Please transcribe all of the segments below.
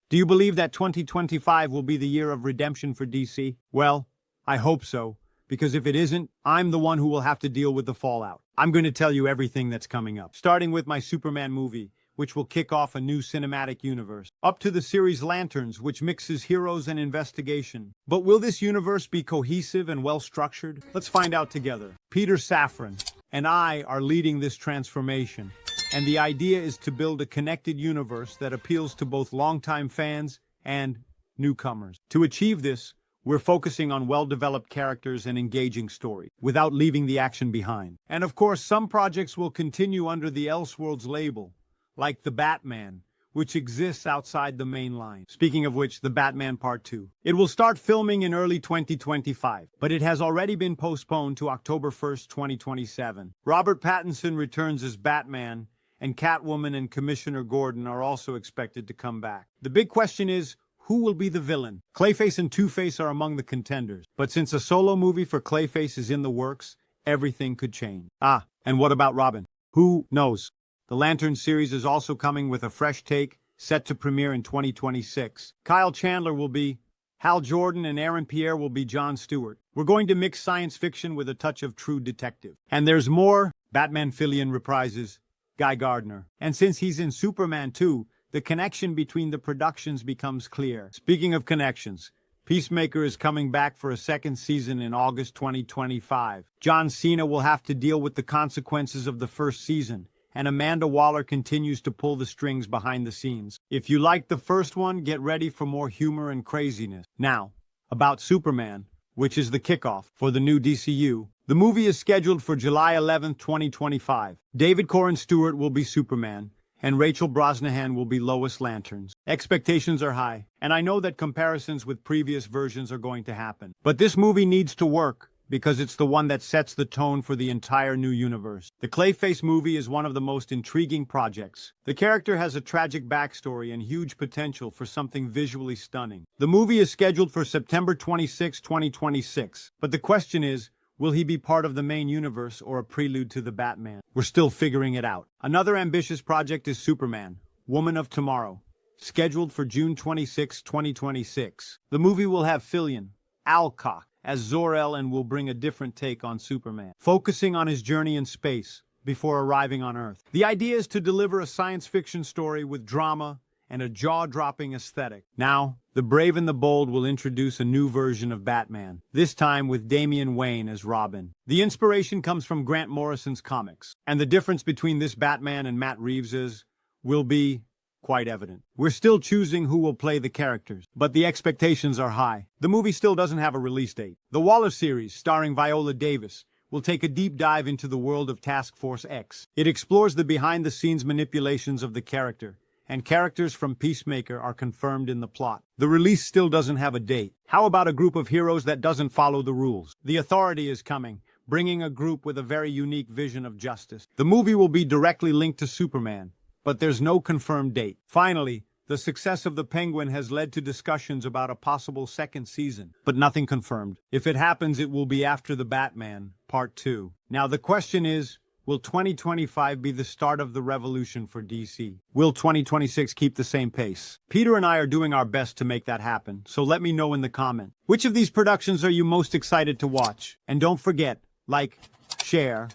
Do you believe that 2025 will be the year of redemption for DC? Well, I hope so, because if it isn't, I'm the one who will have to deal with the fallout. I'm going to tell you everything that's coming up, starting with my Superman movie, which will kick off a new cinematic universe, up to the series Lanterns, which mixes heroes and investigation. But will this universe be cohesive and well-structured? Let's find out together. Peter Safran and I are leading this transformation, and the idea is to build a connected universe that appeals to both longtime fans and newcomers. To achieve this, we're focusing on well-developed characters and engaging story, without leaving the action behind. And of course, some projects will continue under the Elseworlds label, like The Batman, which exists outside the main line. Speaking of which, The Batman Part 2. It will start filming in early 2025, but it has already been postponed to October 1st, 2027. Robert Pattinson returns as Batman, and Catwoman and Commissioner Gordon are also expected to come back. The big question is, who will be the villain? Clayface and Two-Face are among the contenders, but since a solo movie for Clayface is in the works, everything could change. And what about Robin? Who knows? The Lantern series is also coming with a fresh take, set to premiere in 2026. Kyle Chandler will be Hal Jordan and Aaron Pierre will be Jon Stewart. We're going to mix science fiction with a touch of true detective. And there's more. Batman Fillion reprises Guy Gardner. And since he's in Superman 2, the connection between the productions becomes clear. Speaking of connections, Peacemaker is coming back for a second season in August 2025. John Cena will have to deal with the consequences of the first season, and Amanda Waller continues to pull the strings behind the scenes. If you liked the first one, get ready for more humor and craziness. Now, about Superman, which is the kickoff for the new DCU. The movie is scheduled for July 11th, 2025. David Corran Stewart will be Superman, and Rachel Brosnahan will be Lois Lantern. Expectations are high, and I know that comparisons with previous versions are going to happen. But this movie needs to work, because it's the one that sets the tone for the entire new universe. The Clayface movie is one of the most intriguing projects. The character has a tragic backstory and huge potential for something visually stunning. The movie is scheduled for September 26, 2026. But the question is, will he be part of the main universe or a prelude to the Batman? We're still figuring it out. Another ambitious project is Superman, Woman of Tomorrow, scheduled for June 26, 2026. The movie will have Fillion, Alcock, as Zor-El and will bring a different take on Superman, focusing on his journey in space before arriving on Earth. The idea is to deliver a science fiction story with drama and a jaw-dropping aesthetic. Now, the Brave and the Bold will introduce a new version of Batman, this time with Damian Wayne as Robin. The inspiration comes from Grant Morrison's comics, and the difference between this Batman and Matt Reeves's will be quite evident. We're still choosing who will play the characters, but the expectations are high. The movie still doesn't have a release date. The Waller series, starring Viola Davis, will take a deep dive into the world of Task Force X. It explores the behind-the-scenes manipulations of the character, and characters from Peacemaker are confirmed in the plot. The release still doesn't have a date. How about a group of heroes that doesn't follow the rules? The Authority is coming, bringing a group with a very unique vision of justice. The movie will be directly linked to Superman, but there's no confirmed date. Finally, the success of The Penguin has led to discussions about a possible second season, but nothing confirmed. If it happens, it will be after The Batman, Part 2. Now the question is, will 2025 be the start of the revolution for DC? Will 2026 keep the same pace? Peter and I are doing our best to make that happen, so let me know in the comments. Which of these productions are you most excited to watch? And don't forget, like, share,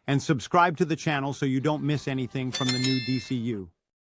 and subscribe to the channel so you don't miss anything from the new DCU.